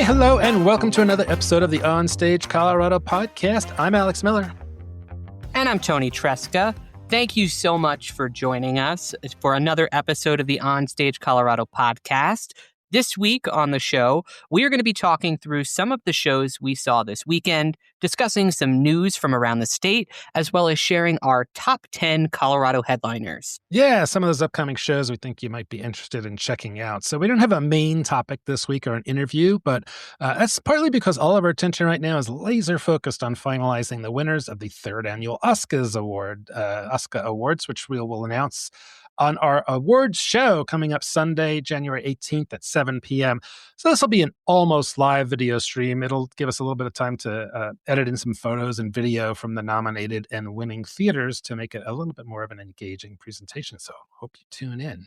hello, and welcome to another episode of the OnStage Colorado Podcast. I'm Alex Miller. And I'm Toni Tresca. Thank you so much for joining us for another episode of the OnStage Colorado Podcast. This week on the show, we are going to be talking through some of the shows we saw this weekend, discussing some news from around the state, as well as sharing our top 10 Colorado headliners. Yeah, some of those upcoming shows we think you might be interested in checking out. So we don't have a main topic this week or an interview, but that's partly because all of our attention right now is laser focused on finalizing the winners of the third annual OSCA's Award, OSCA Awards, which we will announce on our awards show coming up Sunday, January 18th at 7 p.m. So this will be an almost live video stream. It'll give us a little bit of time to edit in some photos and video from the nominated and winning theaters to make it a little bit more of an engaging presentation. So hope you tune in.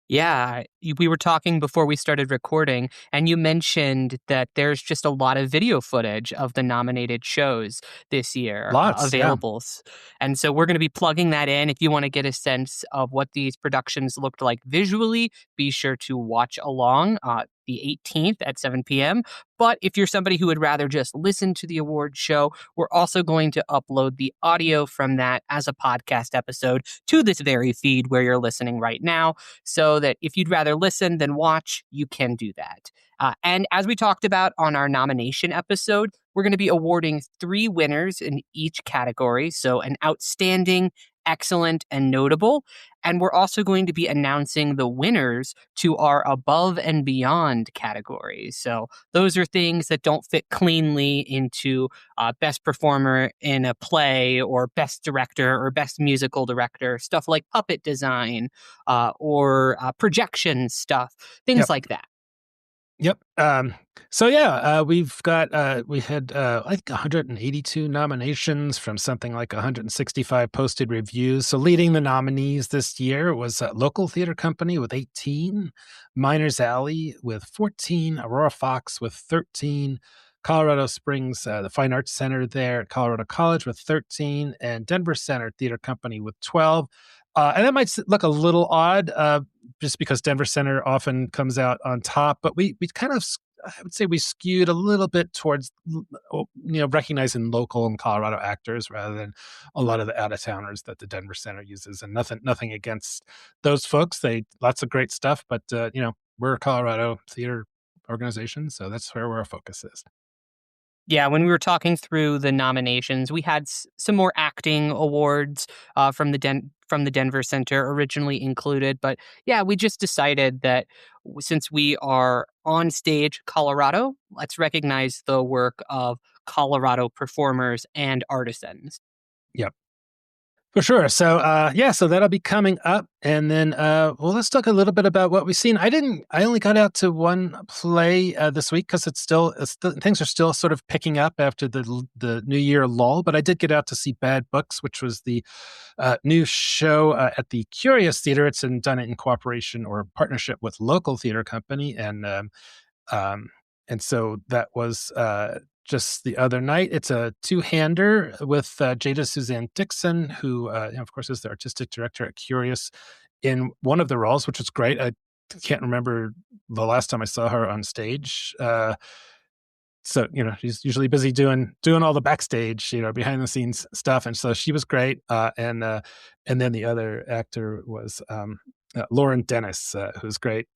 Yeah, we were talking before we started recording, and you mentioned that there's just a lot of video footage of the nominated shows this year available. Yeah. And so we're going to be plugging that in. If you want to get a sense of what these productions looked like visually, be sure to watch along the 18th at 7 p.m. But if you're somebody who would rather just listen to the award show, we're also going to upload the audio from that as a podcast episode to this very feed where you're listening right now, so that if you'd rather listen than watch, you can do that. And as we talked about on our nomination episode, we're going to be awarding 3 winners in each category. So an outstanding, excellent, and notable. And we're also going to be announcing the winners to our above and beyond categories. So those are things that don't fit cleanly into best performer in a play or best director or best musical director, stuff like puppet design or projection stuff, things like that. Yep. We've got, we had, I think 182 nominations from something like 165 posted reviews. So leading the nominees this year was Local Theater Company with 18, Miners Alley with 14, Aurora Fox with 13, Colorado Springs, the Fine Arts Center there at Colorado College with 13, and Denver Center Theater Company with 12. And that might look a little odd, just because Denver Center often comes out on top, but we kind of, I would say we skewed a little bit towards, recognizing local and Colorado actors rather than a lot of the out-of-towners that the Denver Center uses. And nothing against those folks. Lots of great stuff, but, we're a Colorado theater organization, so that's where our focus is. Yeah, when we were talking through the nominations, we had some more acting awards from the Denver Center originally included. But yeah, we just decided that since we are OnStage Colorado, let's recognize the work of Colorado performers and artisans. Yep. For sure. So, so that'll be coming up. And then, let's talk a little bit about what we've seen. I only got out to one play this week because things are still sort of picking up after the New Year lull. But I did get out to see Bad Books, which was the new show at the Curious Theater. It's done in cooperation or partnership with Local Theater Company. And so that was just the other night. It's a two-hander with Jada Suzanne Dixon, who, of course, is the artistic director at Curious, in one of the roles, which was great. I can't remember the last time I saw her on stage. So, she's usually busy doing all the backstage, behind the scenes stuff. And so she was great. And then the other actor was Lauren Dennis, who's great.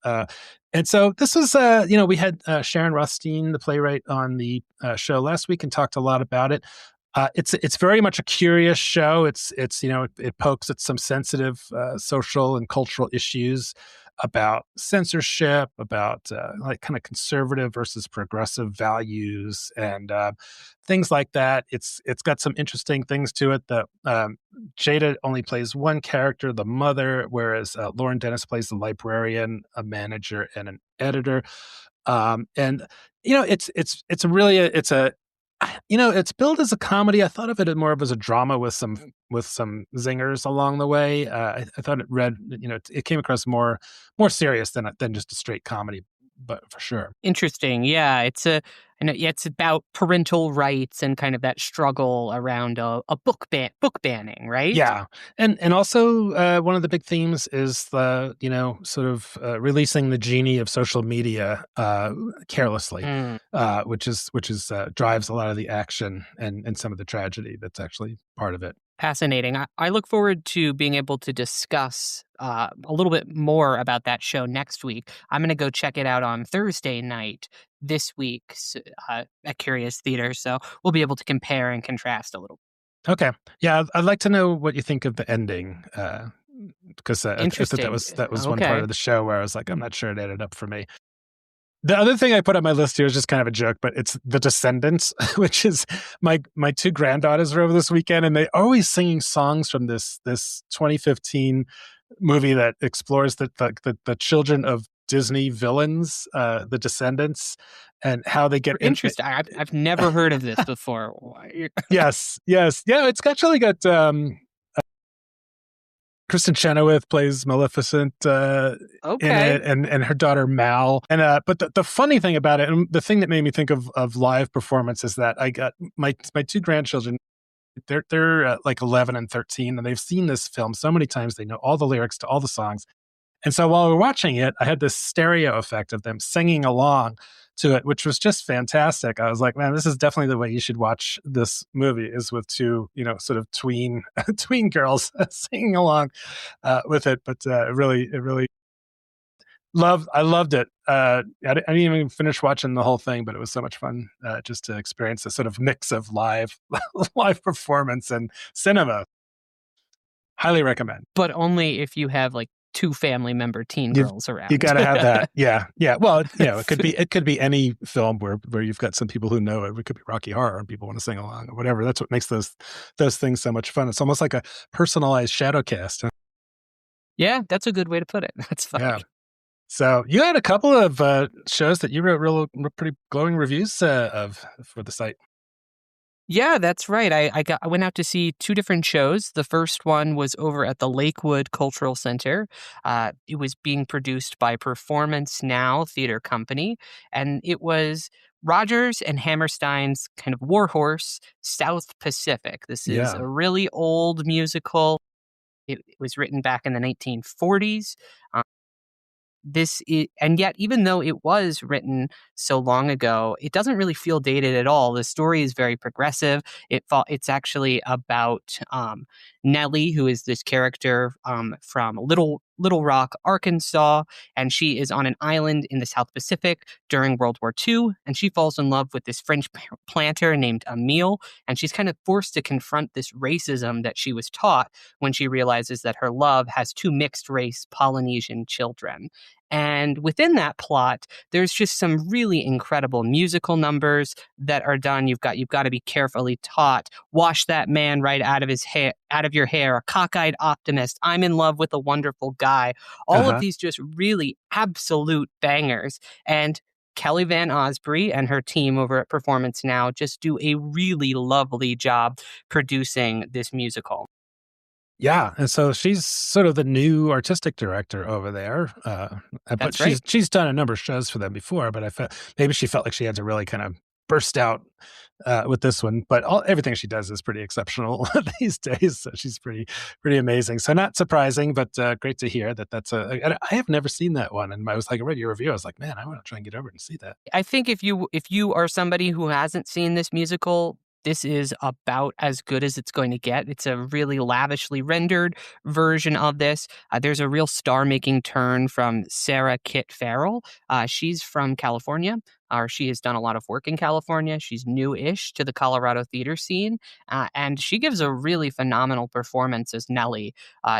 And so this was, we had Sharon Rothstein, the playwright, on the show last week and talked a lot about it. It's very much a curious show. It pokes at some sensitive social and cultural issues about censorship, about kind of conservative versus progressive values and things like that. It's got some interesting things to it. That Jada only plays one character, the mother, whereas Lauren Dennis plays the librarian, a manager, and an editor. It's billed as a comedy. I thought of it more of as a drama with some zingers along the way. I thought it came across more serious than just a straight comedy. but for sure. Interesting. Yeah, it's about parental rights and kind of that struggle around a book banning, right? Yeah, and also one of the big themes is the sort of releasing the genie of social media carelessly, Mm. which is drives a lot of the action and some of the tragedy that's actually part of it. Fascinating. I look forward to being able to discuss a little bit more about that show next week. I'm going to go check it out on Thursday night this week at Curious Theater, so we'll be able to compare and contrast a little. Okay, yeah, I'd like to know what you think of the ending, because I thought Interesting. that was one part Okay. of the show where I was like, I'm not sure it ended up for me. The other thing I put on my list here is just kind of a joke, but it's The Descendants, which is my two granddaughters are over this weekend, and they're always singing songs from this 2015 movie that explores the children of Disney villains, The Descendants, and how they get in. Interesting. I've never heard of this before. Yes, yes, yeah. It's actually got Kristen Chenoweth plays Maleficent in it, Okay. and her daughter Mal. And but the funny thing about it, and the thing that made me think of live performance, is that I got my two grandchildren. They're like 11 and 13, and they've seen this film so many times. They know all the lyrics to all the songs. And so while we're watching it, I had this stereo effect of them singing along to it, which was just fantastic. I was like, man, this is definitely the way you should watch this movie, is with two, sort of tween tween girls singing along with it. But it really I loved it. I didn't even finish watching the whole thing, but it was so much fun just to experience a sort of mix of live live performance and cinema. Highly recommend. But only if you have like two family member teen You've girls you around. got to have that. Yeah, yeah. Well, it could be any film where you've got some people who know it. It could be Rocky Horror and people want to sing along or whatever. That's what makes those things so much fun. It's almost like a personalized shadow cast. Huh? Yeah, that's a good way to put it. That's Yeah. funny. So you had a couple of shows that you wrote pretty glowing reviews of for the site. Yeah, that's right. I went out to see two different shows. The first one was over at the Lakewood Cultural Center. It was being produced by Performance Now Theater Company, and it was Rogers and Hammerstein's kind of warhorse, South Pacific. This is Yeah. a really old musical. It was written back in the 1940s. And yet, even though it was written so long ago, it doesn't really feel dated at all. The story is very progressive. It's actually about Nellie, who is this character from Little Rock, Arkansas, and she is on an island in the South Pacific during World War II, and she falls in love with this French planter named Emile, and she's kind of forced to confront this racism that she was taught when she realizes that her love has two mixed race Polynesian children. And within that plot, there's just some really incredible musical numbers that are done. You've got to be carefully taught. Wash that man right out of his hair, out of your hair. A cockeyed optimist. I'm in love with a wonderful guy. All of these just really absolute bangers. And Kelly Van Osprey and her team over at Performance Now just do a really lovely job producing this musical. Yeah, and so she's sort of the new artistic director over there. But That's right. she's done a number of shows for them before. But I felt maybe she felt like she had to really kind of burst out with this one. But everything she does is pretty exceptional these days. So she's pretty amazing. So not surprising, but great to hear that I have never seen that one. And I was like, I read your review. I was like, man, I want to try and get over and see that. I think if you are somebody who hasn't seen this musical, this is about as good as it's going to get. It's a really lavishly rendered version of this. There's a real star-making turn from Sarah Kit Farrell. She's from California, or she has done a lot of work in California. She's new-ish to the Colorado theater scene, and she gives a really phenomenal performance as Nellie.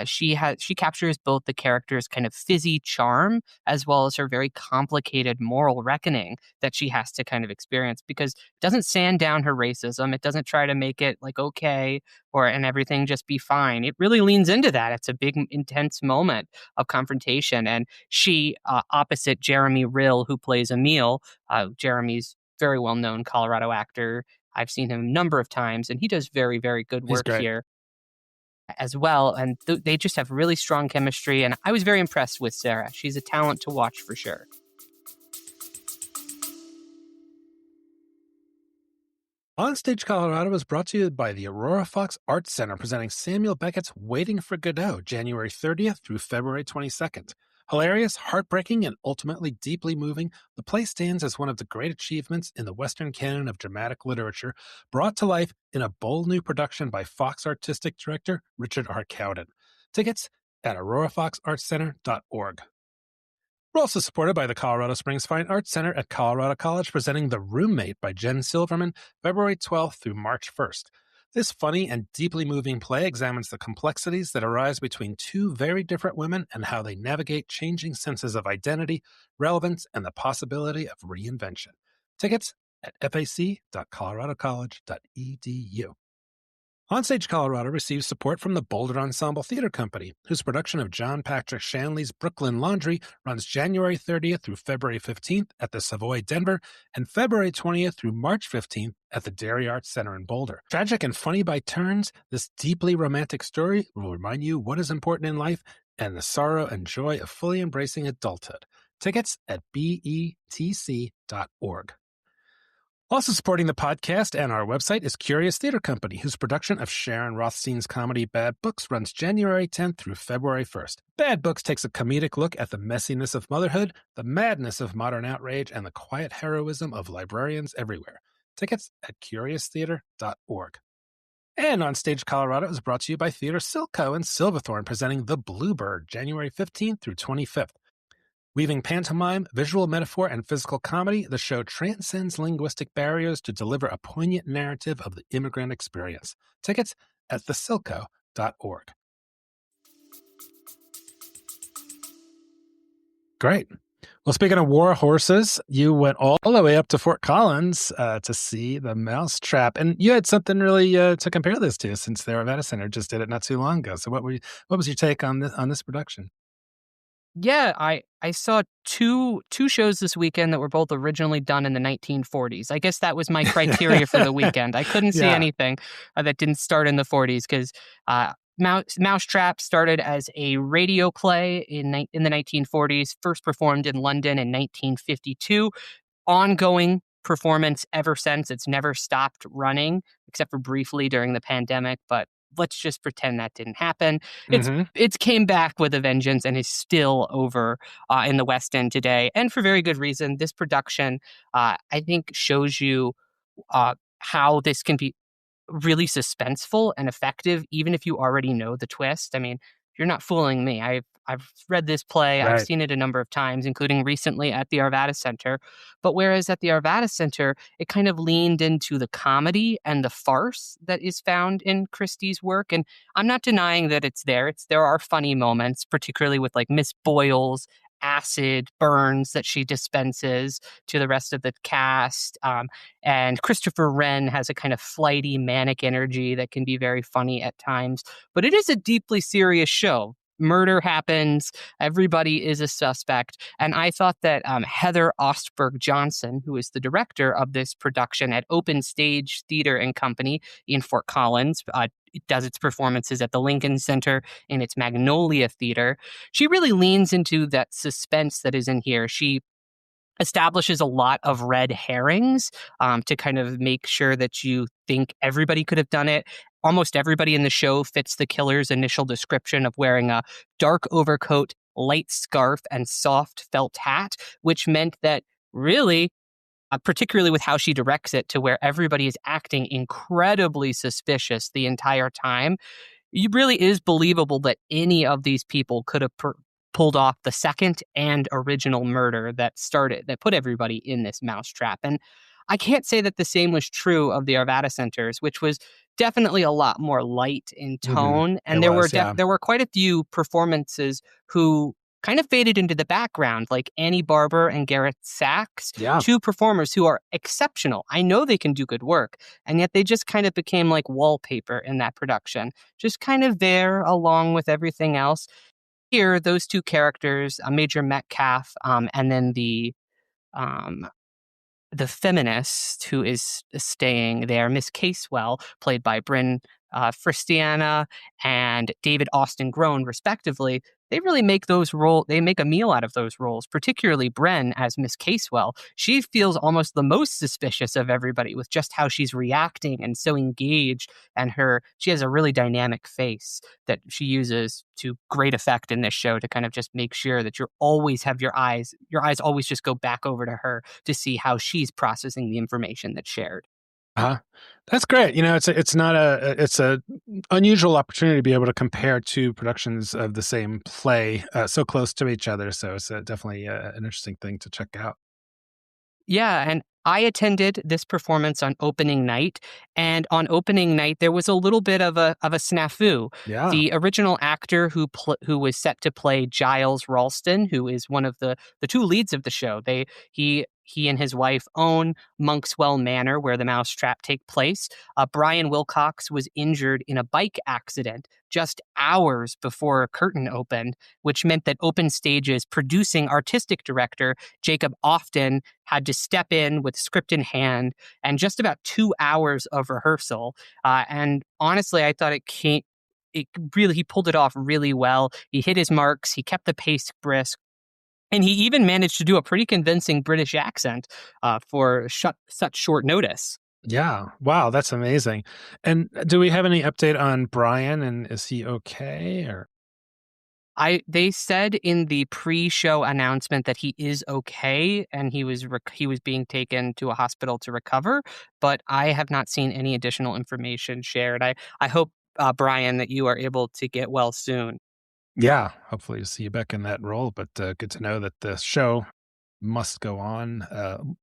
She captures both the character's kind of fizzy charm as well as her very complicated moral reckoning that she has to kind of experience, because it doesn't sand down her racism. It doesn't try to make it like okay and everything just be fine. It really leans into that. It's a big, intense moment of confrontation. And she, opposite Jeremy Rill, who plays Emile, Jeremy's very well known Colorado actor. I've seen him a number of times, and he does very, very good He's work great. here as well. And they just have really strong chemistry. And I was very impressed with Sarah. She's a talent to watch for sure. OnStage Colorado is brought to you by the Aurora Fox Arts Center, presenting Samuel Beckett's Waiting for Godot, January 30th through February 22nd. Hilarious, heartbreaking, and ultimately deeply moving, the play stands as one of the great achievements in the Western canon of dramatic literature, brought to life in a bold new production by Fox Artistic Director Richard R. Cowden. Tickets at aurorafoxartscenter.org. We're also supported by the Colorado Springs Fine Arts Center at Colorado College, presenting The Roommate by Jen Silverman, February 12th through March 1st. This funny and deeply moving play examines the complexities that arise between two very different women and how they navigate changing senses of identity, relevance, and the possibility of reinvention. Tickets at fac.coloradocollege.edu. OnStage Colorado receives support from the Boulder Ensemble Theater Company, whose production of John Patrick Shanley's Brooklyn Laundry runs January 30th through February 15th at the Savoy Denver and February 20th through March 15th at the Dairy Arts Center in Boulder. Tragic and funny by turns, this deeply romantic story will remind you what is important in life and the sorrow and joy of fully embracing adulthood. Tickets at betc.org. Also supporting the podcast and our website is Curious Theater Company, whose production of Sharon Rothstein's comedy Bad Books runs January 10th through February 1st. Bad Books takes a comedic look at the messiness of motherhood, the madness of modern outrage, and the quiet heroism of librarians everywhere. Tickets at curioustheater.org. And OnStage Colorado is brought to you by Theater Silco in Silverthorne, presenting The Bluebird, January 15th through 25th. Weaving pantomime, visual metaphor, and physical comedy, the show transcends linguistic barriers to deliver a poignant narrative of the immigrant experience. Tickets at thesilco.org. Great. Well, speaking of war horses, you went all the way up to Fort Collins to see The Mousetrap, and you had something really to compare this to, since the Arvada Center just did it not too long ago. So, what was your take on this production? Yeah, I saw two shows this weekend that were both originally done in the 1940s. I guess that was my criteria for the weekend. I couldn't see anything that didn't start in the 40s because Mousetrap started as a radio play in the 1940s, first performed in London in 1952. Ongoing performance ever since. It's never stopped running, except for briefly during the pandemic, but let's just pretend that didn't happen. It's came back with a vengeance and is still over in the West End today, and for very good reason. This production, I think, shows you how this can be really suspenseful and effective, even if you already know the twist. I mean, you're not fooling me. I've read this play. Right. I've seen it a number of times, including recently at the Arvada Center. But whereas at the Arvada Center, it kind of leaned into the comedy and the farce that is found in Christie's work. And I'm not denying that it's there. There are funny moments, particularly with like Miss Boyle's acid burns that she dispenses to the rest of the cast. And Christopher Wren has a kind of flighty, manic energy that can be very funny at times. But it is a deeply serious show. Murder happens. Everybody is a suspect. And I thought that Heather Ostberg Johnson, who is the director of this production at OnStage Theater and Company in Fort Collins, it does its performances at the Lincoln Center in its Magnolia Theater. She really leans into that suspense that is in here. She establishes a lot of red herrings to kind of make sure that you think everybody could have done it. Almost everybody in the show fits the killer's initial description of wearing a dark overcoat, light scarf, and soft felt hat, which meant that really, particularly with how she directs it to where everybody is acting incredibly suspicious the entire time, it really is believable that any of these people could have pulled off the second and original murder that put everybody in this mousetrap. And I can't say that the same was true of the Arvada Centers, which was definitely a lot more light in tone. And there were quite a few performances who kind of faded into the background, like Annie Barber and Garrett Sachs, two performers who are exceptional. I know they can do good work, and yet they just kind of became like wallpaper in that production, just kind of there along with everything else. Here, those two characters, Major Metcalf, and then the feminist who is staying there, Miss Casewell, played by Bryn Fristiana and David Austin Grown, respectively, they really make they make a meal out of those roles, particularly Bren as Miss Casewell. She feels almost the most suspicious of everybody with just how she's reacting and so engaged. And she has a really dynamic face that she uses to great effect in this show to kind of just make sure that you always have your eyes always just go back over to her to see how she's processing the information that's shared. Uh-huh. That's great. It's a unusual opportunity to be able to compare two productions of the same play so close to each other. So it's definitely an interesting thing to check out. Yeah, and I attended this performance on opening night, and on opening night there was a little bit of a snafu. Yeah. The original actor who was set to play Giles Ralston, who is one of the two leads of the show, he and his wife own Monkswell Manor, where the mousetrap take place. Brian Wilcox was injured in a bike accident just hours before a curtain opened, which meant that OpenStage's producing artistic director, Jacob Often, had to step in with script in hand and just about 2 hours of rehearsal. And honestly, I thought he pulled it off really well. He hit his marks. He kept the pace brisk. And he even managed to do a pretty convincing British accent for such short notice. Yeah. Wow. That's amazing. And do we have any update on Brian? And is he okay? Or They said in the pre-show announcement that he is okay and he was being taken to a hospital to recover, but I have not seen any additional information shared. I hope Brian, that you are able to get well soon. yeah, hopefully to see you back in that role. But good to know that the show must go on.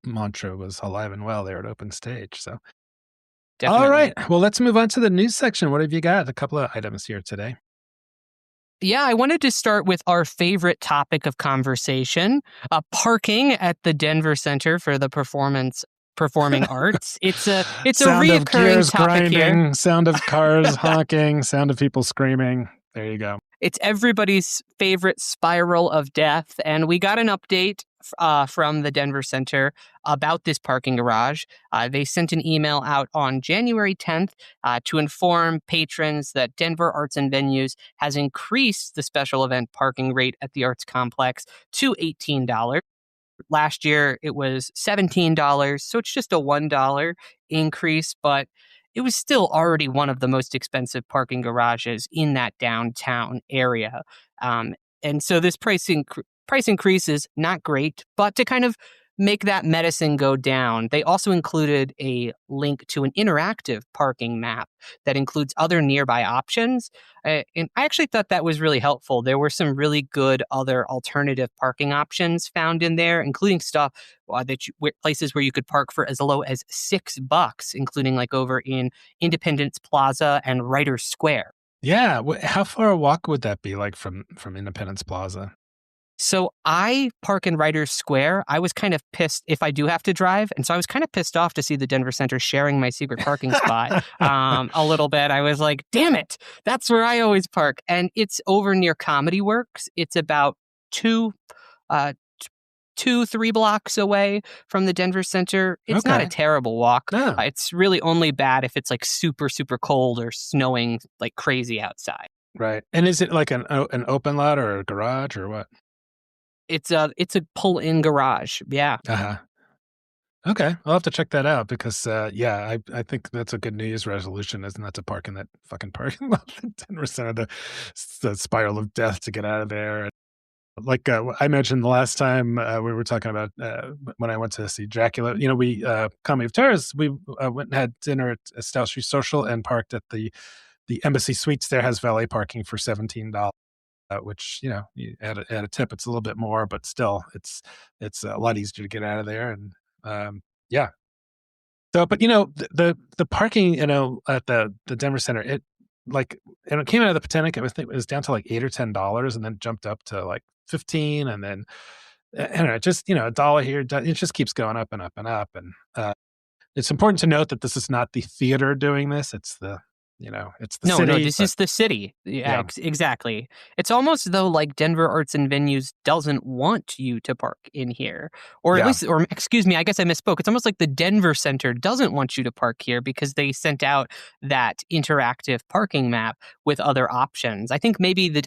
Mantra was alive and well there at Open Stage. So, all Definitely. right. Well, let's move on to the news section. What have you got? A couple of items here today. Yeah, I wanted to start with our favorite topic of conversation, parking at the Denver Center for the Performing Arts. It's a Sound of reoccurring gears topic grinding, here. sound of cars honking, sound of people screaming. There you go. It's everybody's favorite spiral of death, and we got an update from the Denver Center about this parking garage. They sent an email out on January 10th to inform patrons that Denver Arts and Venues has increased the special event parking rate at the Arts Complex to $18. Last year, it was $17, so it's just a $1 increase, but it was still already one of the most expensive parking garages in that downtown area. And so this price increase is not great, but to kind of make that medicine go down, they also included a link to an interactive parking map that includes other nearby options. And I actually thought that was really helpful. There were some really good other alternative parking options found in there, including stuff places where you could park for as low as $6, including like over in Independence Plaza and Writers Square. Yeah. How far a walk would that be, like from Independence Plaza? So I park in Writers Square. I was kind of pissed if I do have to drive. And so I was kind of pissed off to see the Denver Center sharing my secret parking spot a little bit. I was like, damn it, that's where I always park. And it's over near Comedy Works. It's about 3 blocks away from the Denver Center. It's not a terrible walk. No. It's really only bad if it's like super, super cold or snowing like crazy outside. Right. And is it like an open lot or a garage or what? It's a pull-in garage. Yeah. Uh-huh. Okay. I'll have to check that out because, I think that's a good New Year's resolution, is not to park in that fucking parking lot at Denver Center, the spiral of death to get out of there. Like I mentioned the last time we were talking about when I went to see Dracula, we Comedy of Terrors, we went and had dinner at Stout Street Social and parked at the Embassy Suites. There has valet parking for $17, which you add a tip, it's a little bit more, but still, it's a lot easier to get out of there. And yeah. So, but the parking at the Denver Center, it came out of the pandemic. I think it was down to like $8 or $10, and then jumped up to like 15, and then I don't know, just a dollar here. It just keeps going up and up and up. And it's important to note that this is not the theater doing this; it's the It's the No, city. this is the city. Yeah, Yeah. exactly. It's almost as though like Denver Arts and Venues doesn't want you to park in here. Or at Yeah. least, or excuse me, I guess I misspoke. It's almost like the Denver Center doesn't want you to park here because they sent out that interactive parking map with other options. I think maybe the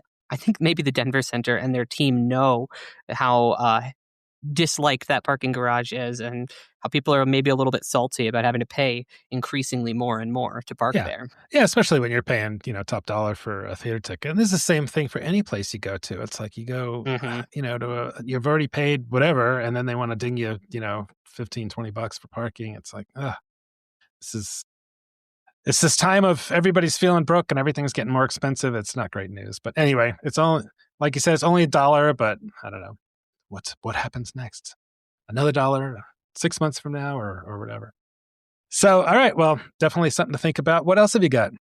Denver Center and their team know how dislike that parking garage is and how people are maybe a little bit salty about having to pay increasingly more and more to park Yeah. there. Yeah, especially when you're paying, top dollar for a theater ticket. And this is the same thing for any place you go to. It's like you go, Hmm. you've already paid whatever, and then they want to ding you, 15, $20 for parking. It's like, this is, it's this time of everybody's feeling broke and everything's getting more expensive. It's not great news. But anyway, it's all, like you said, it's only $1, but I don't know. What happens next? Another dollar 6 months from now or whatever. So, all right. Well, definitely something to think about. What else have you got?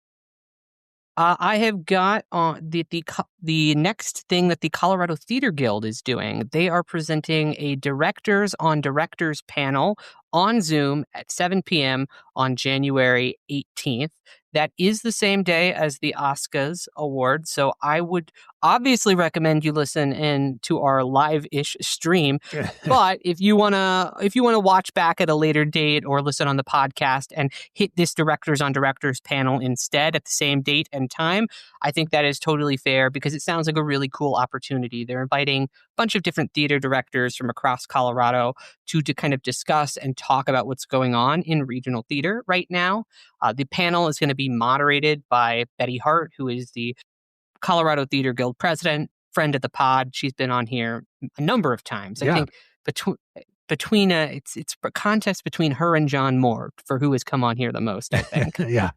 I have got the next thing that the Colorado Theater Guild is doing. They are presenting a directors on directors panel on Zoom at 7 p.m. on January 18th. That is the same day as the Oscars Awards, so I would obviously recommend you listen in to our live-ish stream. But if you wanna watch back at a later date or listen on the podcast and hit this directors on directors panel instead at the same date and time, I think that is totally fair because it sounds like a really cool opportunity. They're inviting a bunch of different theater directors from across Colorado to kind of discuss and talk about what's going on in regional theater right now. The panel is going to be moderated by Betty Hart, who is the Colorado Theater Guild president, friend of the pod. She's been on here a number of times. I Yeah. think between it's a contest between her and John Moore for who has come on here the most, I think. Yeah.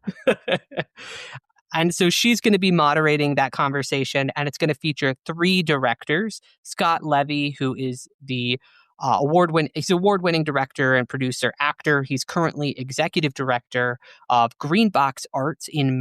And so she's going to be moderating that conversation, and it's going to feature 3 directors. Scott Levy, who is the he's award-winning director and producer actor. He's currently executive director of Green Box Arts in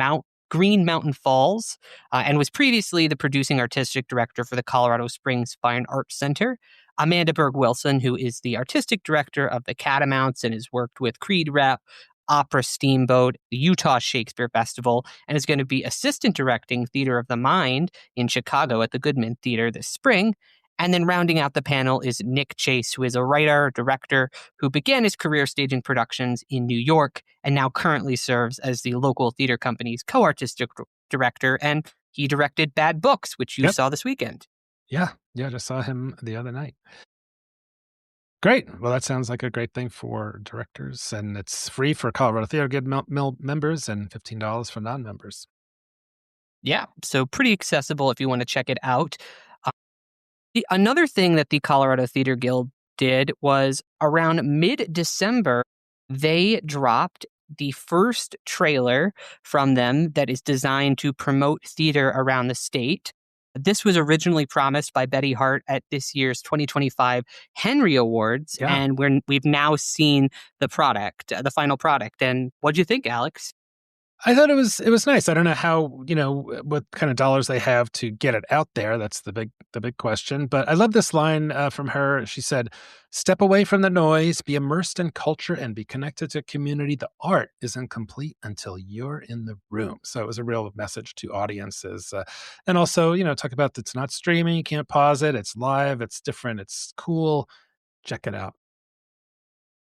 Green Mountain Falls, and was previously the producing artistic director for the Colorado Springs Fine Arts Center. Amanda Berg Wilson, who is the artistic director of the Catamounts and has worked with Creed Rep, Opera Steamboat, the Utah Shakespeare Festival, and is going to be assistant directing Theater of the Mind in Chicago at the Goodman Theater this spring. And then rounding out the panel is Nick Chase, who is a writer, director, who began his career staging productions in New York and now currently serves as the local theater company's co-artistic director. And he directed Bad Books, which you saw this weekend. Yeah. Yeah. I just saw him the other night. Great. Well, that sounds like a great thing for directors, and it's free for Colorado Theater Guild members and $15 for non-members. Yeah. So pretty accessible if you want to check it out. Another thing that the Colorado Theater Guild did was around mid-December, they dropped the first trailer from them that is designed to promote theater around the state. This was originally promised by Betty Hart at this year's 2025 Henry Awards, and we've now seen the product, the final product. And what'd you think, Alex? I thought it was nice. I don't know how, what kind of dollars they have to get it out there. That's the big question. But I love this line from her. She said, "Step away from the noise, be immersed in culture, and be connected to community. The art isn't complete until you're in the room." So it was a real message to audiences, and also, talk about it's not streaming. You can't pause it. It's live. It's different. It's cool. Check it out.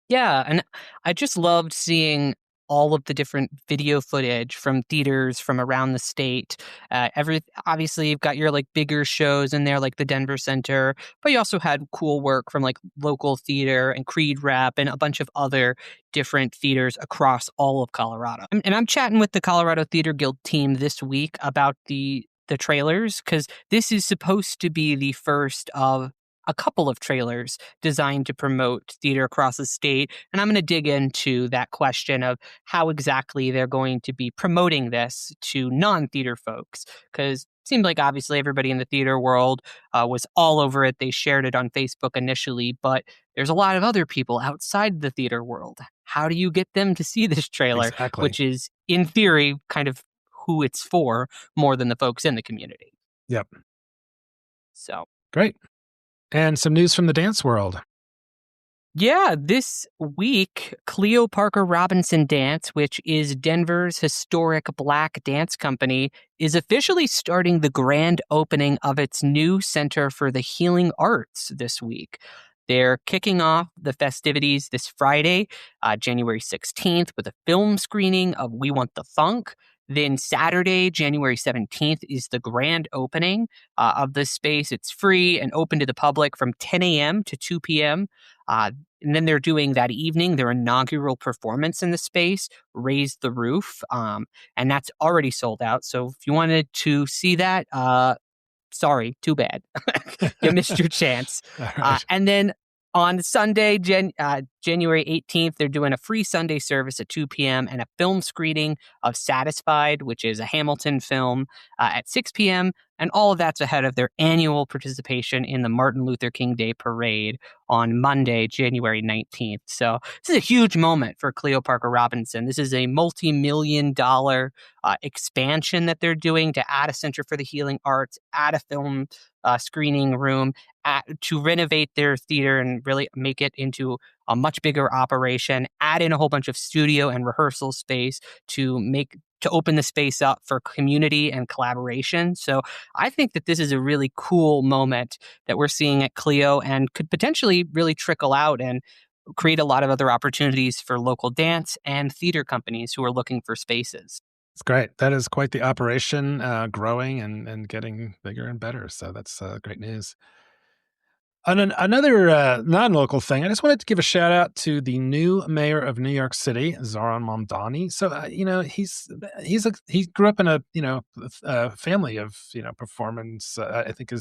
Yeah, and I just loved seeing all of the different video footage from theaters from around the state. Obviously, you've got your like bigger shows in there, like the Denver Center, but you also had cool work from like local theater and Creed Rep and a bunch of other different theaters across all of Colorado. And I'm chatting with the Colorado Theater Guild team this week about the trailers because this is supposed to be the first of a couple of trailers designed to promote theater across the state. And I'm going to dig into that question of how exactly they're going to be promoting this to non-theater folks. Because it seemed like obviously everybody in the theater world was all over it. They shared it on Facebook initially, but there's a lot of other people outside the theater world. How do you get them to see this trailer? Exactly. Which is, in theory, kind of who it's for more than the folks in the community. Yep. So great. And some news from the dance world. Yeah, this week, Cleo Parker Robinson Dance, which is Denver's historic Black dance company, is officially starting the grand opening of its new Center for the Healing Arts this week. They're kicking off the festivities this Friday, January 16th, with a film screening of We Want the Funk. Then Saturday, January 17th, is the grand opening of this space. It's free and open to the public from 10 a.m. to 2 p.m. And then they're doing that evening their inaugural performance in the space, Raise the Roof. And that's already sold out. So if you wanted to see that, sorry, too bad. You missed your chance. All right. And then on Sunday, January 18th, they're doing a free Sunday service at 2 p.m. and a film screening of Satisfied, which is a Hamilton film, at 6 p.m. And all of that's ahead of their annual participation in the Martin Luther King Day Parade on Monday, January 19th. So this is a huge moment for Cleo Parker Robinson. This is a multi-million-dollar expansion that they're doing to add a Center for the Healing Arts, add a film screening room, to renovate their theater and really make it into a much bigger operation, add in a whole bunch of studio and rehearsal space to open the space up for community and collaboration. So I think that this is a really cool moment that we're seeing at Clio and could potentially really trickle out and create a lot of other opportunities for local dance and theater companies who are looking for spaces. It's great. That is quite the operation, growing and getting bigger and better. So that's great news. On another non-local thing, I just wanted to give a shout out to the new mayor of New York City, Zohran Mamdani. So he grew up in a family of performance. I think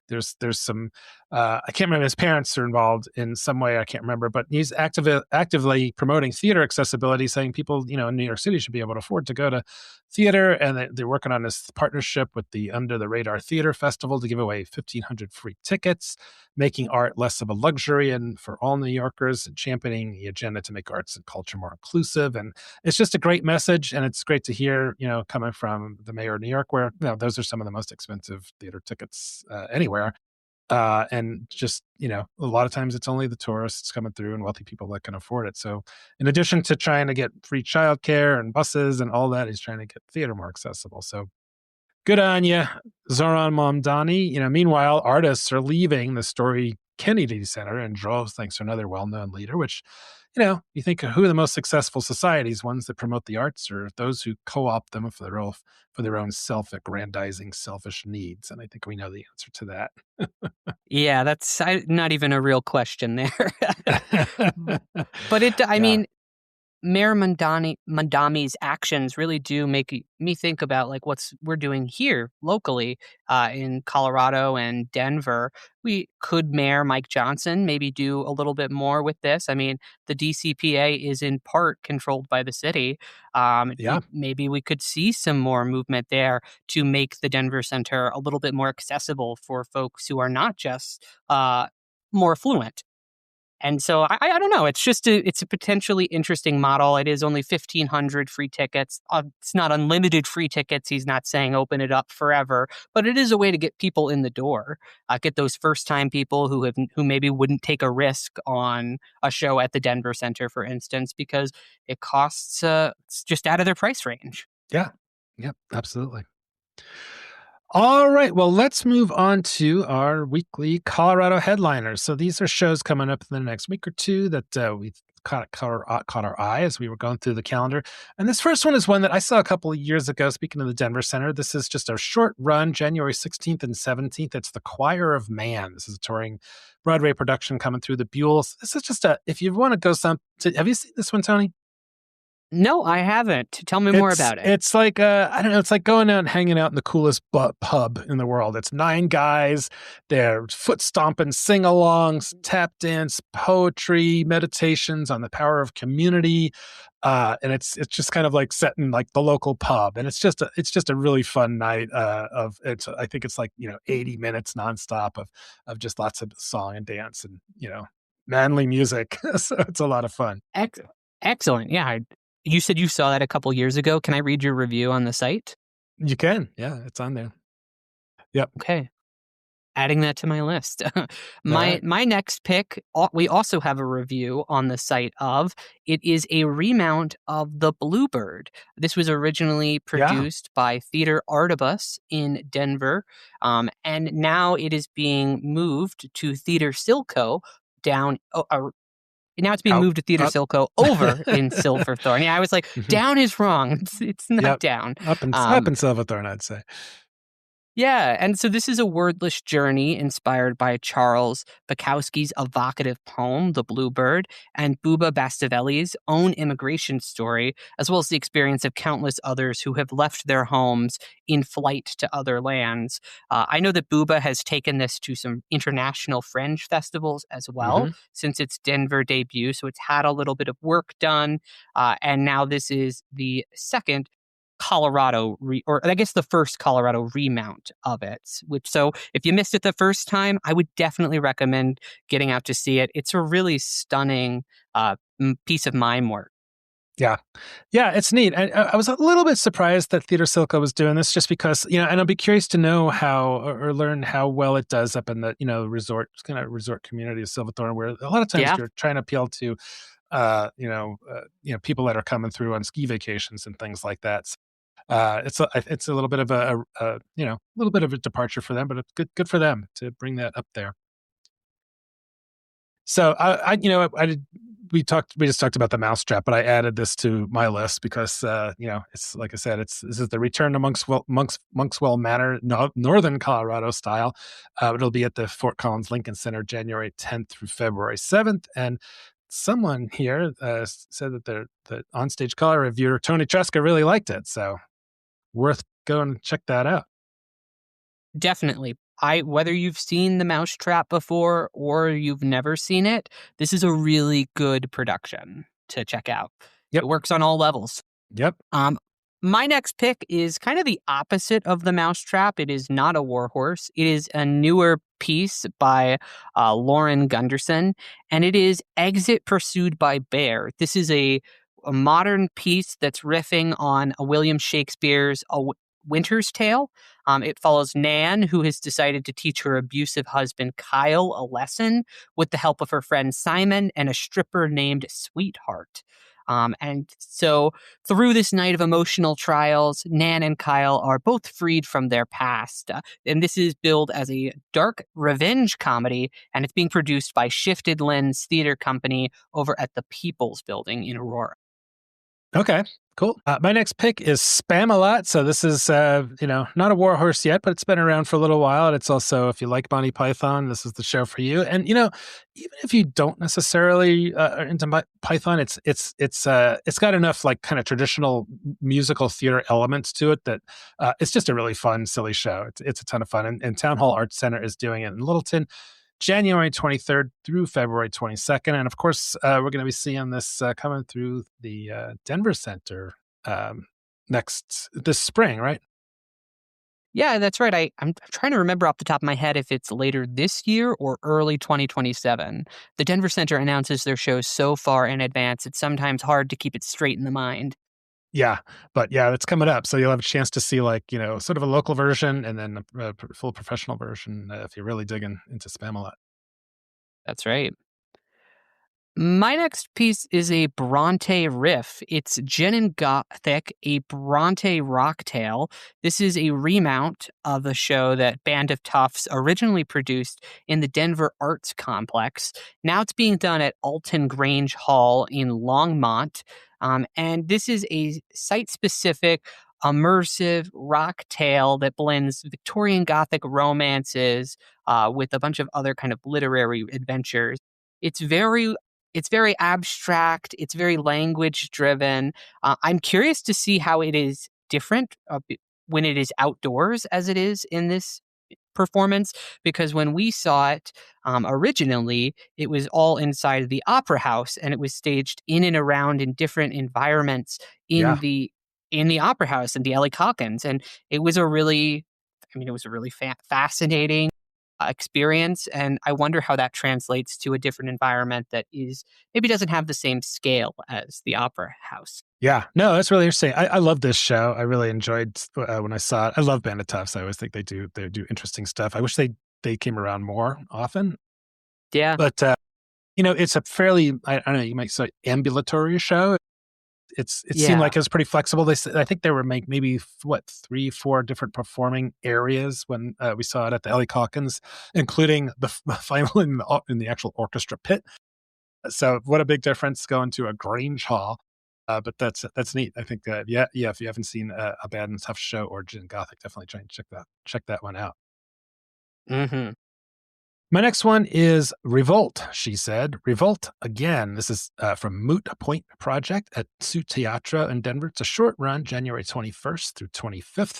there's some I can't remember, his parents are involved in some way. I can't remember, but he's actively promoting theater accessibility, saying people in New York City should be able to afford to go to theater, and they're working on this partnership with the Under the Radar Theater Festival to give away 1,500 free tickets, making art less of a luxury and for all New Yorkers, and championing the agenda to make arts and culture more inclusive. And it's just a great message, and it's great to hear, coming from the mayor of New York, where those are some of the most expensive theater tickets anywhere. And just, a lot of times it's only the tourists coming through and wealthy people that can afford it. So in addition to trying to get free childcare and buses and all that, he's trying to get theater more accessible. So good on you, Zohran Mamdani. Meanwhile, artists are leaving the Story Kennedy Center in droves, thanks to another well-known leader, which, you think, who are the most successful societies, ones that promote the arts or those who co-opt them for their own self-aggrandizing, selfish needs? And I think we know the answer to that. Yeah, that's not even a real question there. But I Yeah. mean, Mayor Mandami's actions really do make me think about like we're doing here locally in Colorado and Denver. Mayor Mike Johnson maybe do a little bit more with this. I mean, the DCPA is in part controlled by the city. Yeah. Maybe we could see some more movement there to make the Denver Center a little bit more accessible for folks who are not just more affluent. And so I don't know. It's a potentially interesting model. It is only 1,500 free tickets. It's not unlimited free tickets. He's not saying open it up forever, but it is a way to get people in the door. Get those first time people who maybe wouldn't take a risk on a show at the Denver Center, for instance, because it costs it's just out of their price range. Yeah. Yep. Absolutely. All right. Well, let's move on to our weekly Colorado headliners. So these are shows coming up in the next week or two that we caught our eye as we were going through the calendar. And this first one is one that I saw a couple of years ago, speaking of the Denver Center. This is just a short run, January 16th and 17th. It's The Choir of Man. This is a touring Broadway production coming through the Buells. This is just if you want to go have you seen this one, Toni? No, I haven't. Tell me more about it. It's like, I don't know, it's like going out and hanging out in the coolest pub in the world. It's 9 guys, they're foot stomping, sing-alongs, tap dance, poetry, meditations on the power of community. And it's just kind of like set in like the local pub. And it's just a really fun night I think it's like, 80 minutes nonstop of just lots of song and dance and, manly music. So it's a lot of fun. Excellent. Yeah. You said you saw that a couple years ago. Can I read your review on the site? You can. Yeah, it's on there. Yep. Okay. Adding that to my list. My Right. my next pick, we also have a review on the site of. It is a remount of The Bluebird. This was originally Yeah. produced by Theater Artibus in Denver, and now it is being moved to Theater Silco down. Now it's being Out. moved to Theater Up. Silco over in Silverthorne. Yeah, I was like, Mhm. down is wrong. It's not Yep. down. Up Um, in Silverthorne, I'd say. Yeah, and so this is a wordless journey inspired by Charles Bukowski's evocative poem, The Bluebird, and Buba Bastavelli's own immigration story, as well as the experience of countless others who have left their homes in flight to other lands. I know that Buba has taken this to some international fringe festivals as well Hmm. since its Denver debut, so it's had a little bit of work done, and now this is the second or I guess the first Colorado remount of it. Which so if you missed it the first time, I would definitely recommend getting out to see it. It's a really stunning piece of mime work. Yeah. Yeah, it's neat. I was a little bit surprised that Theater Silco was doing this just because, and I'll be curious to know how or learn how well it does up in the, resort community of Silverthorne, where a lot of times Yeah, you're trying to appeal to, people that are coming through on ski vacations and things like that. So, it's a little bit of a little bit of a departure for them, but it's good for them to bring that up there. So I did. We just talked about the mousetrap, but I added this to my list because it's like I said, this is the return to Monkswell Manor, Northern Colorado style. It'll be at the Fort Collins Lincoln Center, January 10th through February 7th, and someone here said that the OnStage Colorado reviewer Toni Tresca really liked it, so worth going to check that out. definitely. I Whether you've seen The Mousetrap before or you've never seen it, this is a really good production to check out. It Yep, works on all levels. yep, Um, my next pick is kind of the opposite of The Mousetrap. It is not a warhorse. It is a newer piece by Lauren Gunderson, and it is Exit Pursued by Bear. This is a modern piece that's riffing on a William Shakespeare's Winter's Tale. It follows Nan, who has decided to teach her abusive husband Kyle a lesson with the help of her friend Simon and a stripper named Sweetheart. And so through this night of emotional trials, Nan and Kyle are both freed from their past. And this is billed as a dark revenge comedy, and it's being produced by Shifted Lens Theater Company over at the People's Building in Aurora. okay. Cool. My next pick is Spam-A-Lot. So this is, not a warhorse yet, but it's been around for a little while. And it's also, if you like Monty Python, this is the show for you. And even if you don't necessarily are into Python, it's got enough like kind of traditional musical theater elements to it that it's just a really fun, silly show. It's a ton of fun. And Town Hall Arts Center is doing it in Littleton. January 23rd through February 22nd. And of course, we're going to be seeing this coming through the Denver Center this spring, right? Yeah, that's right. I'm trying to remember off the top of my head if it's later this year or early 2027. The Denver Center announces their shows so far in advance, it's sometimes hard to keep it straight in the mind. Yeah, but yeah, it's coming up. So you'll have a chance to see sort of a local version and then a full professional version if you're really digging into Spam a lot. That's right. My next piece is a Bronte riff. It's Gin and Gothic, a Bronte rock tale. This is a remount of a show that Band of Toughs originally produced in the Denver Arts Complex. Now it's being done at Alton Grange Hall in Longmont. And this is a site-specific, immersive rock tale that blends Victorian Gothic romances with a bunch of other kind of literary adventures. It's very it's very abstract. It's very language driven. I'm curious to see how it is different when it is outdoors as it is in this performance, because when we saw it originally, it was all inside the opera house and it was staged in and around in different environments Yeah. in the opera house and the Ellie Calkins, and it was a really, it was a really fascinating experience, and I wonder how that translates to a different environment that is maybe doesn't have the same scale as the opera house. Yeah, no, that's really interesting. I love this show. I really enjoyed when I saw it. I love Band of Toughs. I always think they do interesting stuff. I wish they they came around more often. Yeah. But, it's a fairly, I don't know, you might say ambulatory show. It seemed like it was pretty flexible. I think there were maybe 3-4 different performing areas when we saw it at the Ellie Calkins, including the final in the actual orchestra pit. So what a big difference going to a Grange Hall. But that's neat. I think if you haven't seen a Bad and Tough show or Gin Gothic, definitely try and check that one out. Mm-hmm. My next one is Revolt, she said. Revolt, again, this is from Moot Point Project at Sioux Teatro in Denver. It's a short run, January 21st through 25th.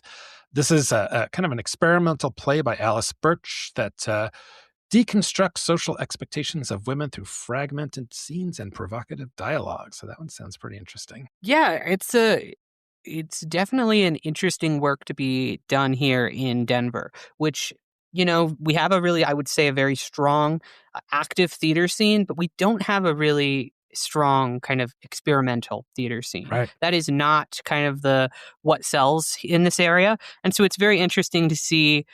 This is a kind of an experimental play by Alice Birch that deconstructs social expectations of women through fragmented scenes and provocative dialogue. So that one sounds pretty interesting. Yeah, it's definitely an interesting work to be done here in Denver, which, we have I would say, a very strong, active theater scene, but we don't have a really strong kind of experimental theater scene. Right. That is not kind of what sells in this area. And so it's very interesting to see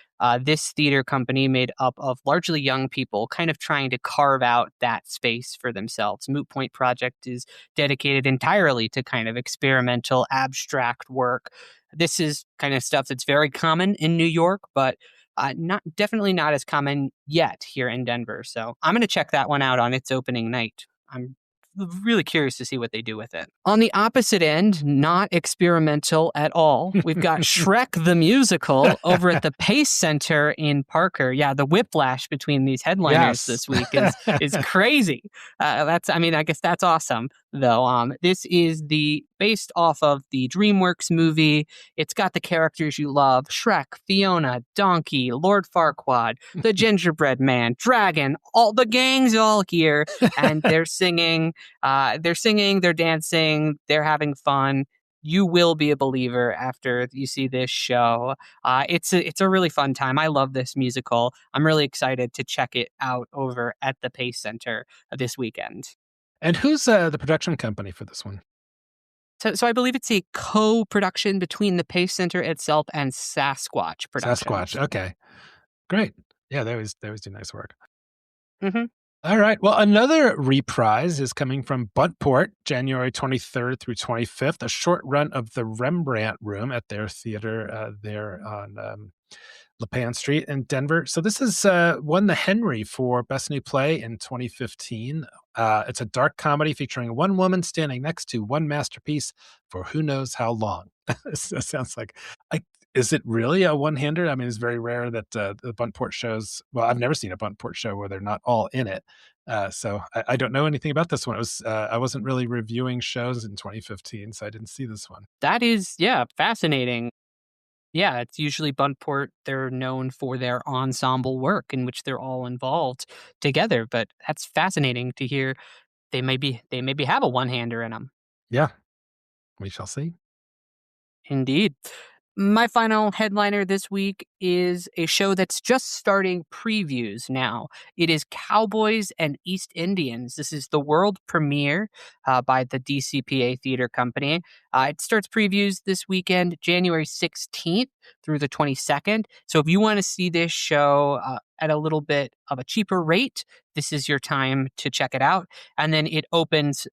this theater company made up of largely young people kind of trying to carve out that space for themselves. Moot Point Project is dedicated entirely to kind of experimental, abstract work. This is kind of stuff that's very common in New York, but definitely not as common yet here in Denver. So I'm going to check that one out on its opening night. I'm really curious to see what they do with it. On the opposite end, not experimental at all, we've got Shrek the Musical over at the Pace Center in Parker. Yeah, the whiplash between these headliners this week is crazy. I guess that's awesome, though. This is based off of the DreamWorks movie. It's got the characters you love: Shrek, Fiona, Donkey, Lord Farquaad, the Gingerbread Man, Dragon. All the gang's all here, and they're singing. They're dancing, they're having fun. You will be a believer after you see this show. It's a really fun time. I love this musical. I'm really excited to check it out over at the Pace Center this weekend. And who's the production company for this one? So I believe it's a co-production between the Pace Center itself and Sasquatch Productions. Sasquatch, okay. Great. Yeah, they always do nice work. Mm-hmm. All right. Well, another reprise is coming from Buntport, January 23rd through 25th, a short run of the Rembrandt Room at their theater there on Lipan Street in Denver. So this is won the Henry for Best New Play in 2015. It's a dark comedy featuring one woman standing next to one masterpiece for who knows how long. It sounds like... Is it really a one-hander? I mean, it's very rare that the Buntport shows... Well, I've never seen a Buntport show where they're not all in it. So I don't know anything about this one. I wasn't really reviewing shows in 2015, so I didn't see this one. That is, fascinating. Yeah, it's usually Buntport. They're known for their ensemble work in which they're all involved together. But that's fascinating to hear. They maybe have a one-hander in them. Yeah, we shall see. Indeed. My final headliner this week is a show that's just starting previews now. It is Cowboys and East Indians. This is the world premiere by the DCPA Theater Company. It starts previews this weekend, January 16th through the 22nd. So if you want to see this show at a little bit of a cheaper rate, this is your time to check it out. And then it opens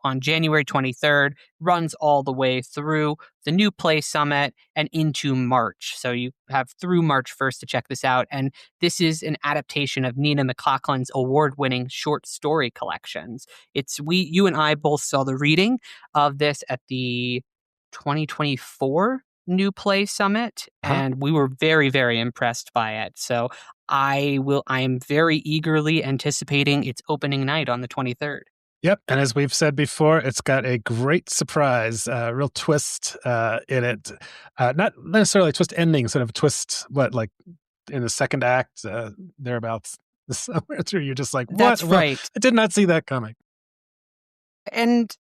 on January 23rd, runs all the way through the New Play Summit and into March. So you have through March 1st to check this out. And this is an adaptation of Nina McLaughlin's award-winning short story collections. You and I both saw the reading of this at the 2024 New Play Summit, and we were very, very impressed by it. So I am very eagerly anticipating its opening night on the 23rd. Yep. And as we've said before, it's got a great surprise, real twist in it. Not necessarily a twist ending, sort of a twist, like in the second act, thereabouts. Somewhere through, you're just like, what? That's right. Well, I did not see that coming. And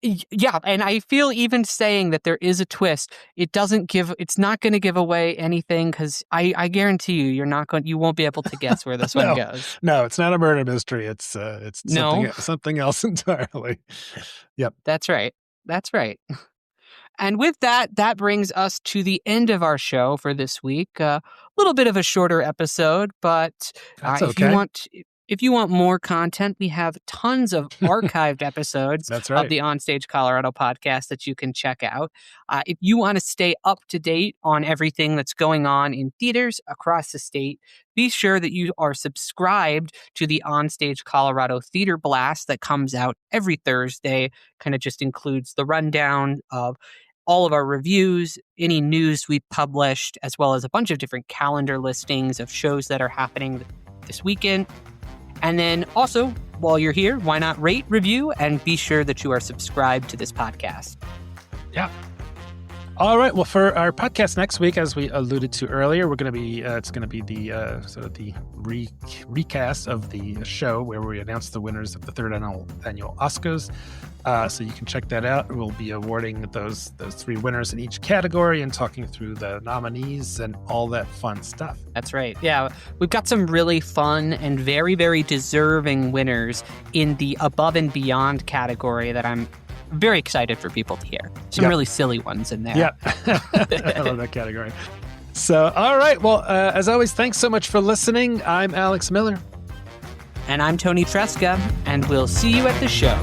yeah, and I feel even saying that there is a twist, it's not going to give away anything, because I guarantee you won't be able to guess where this one goes. No, it's not a murder mystery. It's something else entirely. Yep. That's right. And with that, that brings us to the end of our show for this week. A little bit of a shorter episode, but if you want more content, we have tons of archived episodes That's right. of the OnStage Colorado podcast that you can check out. If you want to stay up to date on everything that's going on in theaters across the state, be sure that you are subscribed to the OnStage Colorado Theater Blast that comes out every Thursday. Kind of just includes the rundown of all of our reviews, any news we published, as well as a bunch of different calendar listings of shows that are happening this weekend. And then also, while you're here, why not rate, review, and be sure that you are subscribed to this podcast. Yeah. All right. Well, for our podcast next week, as we alluded to earlier, we're going to be it's going to be the sort of the recast of the show where we announce the winners of the third annual Oscars. So you can check that out. We'll be awarding those three winners in each category and talking through the nominees and all that fun stuff. That's right. Yeah, we've got some really fun and very, very deserving winners in the above and beyond category that I'm very excited for people to hear. Some really silly ones in there. Yeah, I love that category. So, all right. Well, as always, thanks so much for listening. I'm Alex Miller. And I'm Toni Tresca, and we'll see you at the show.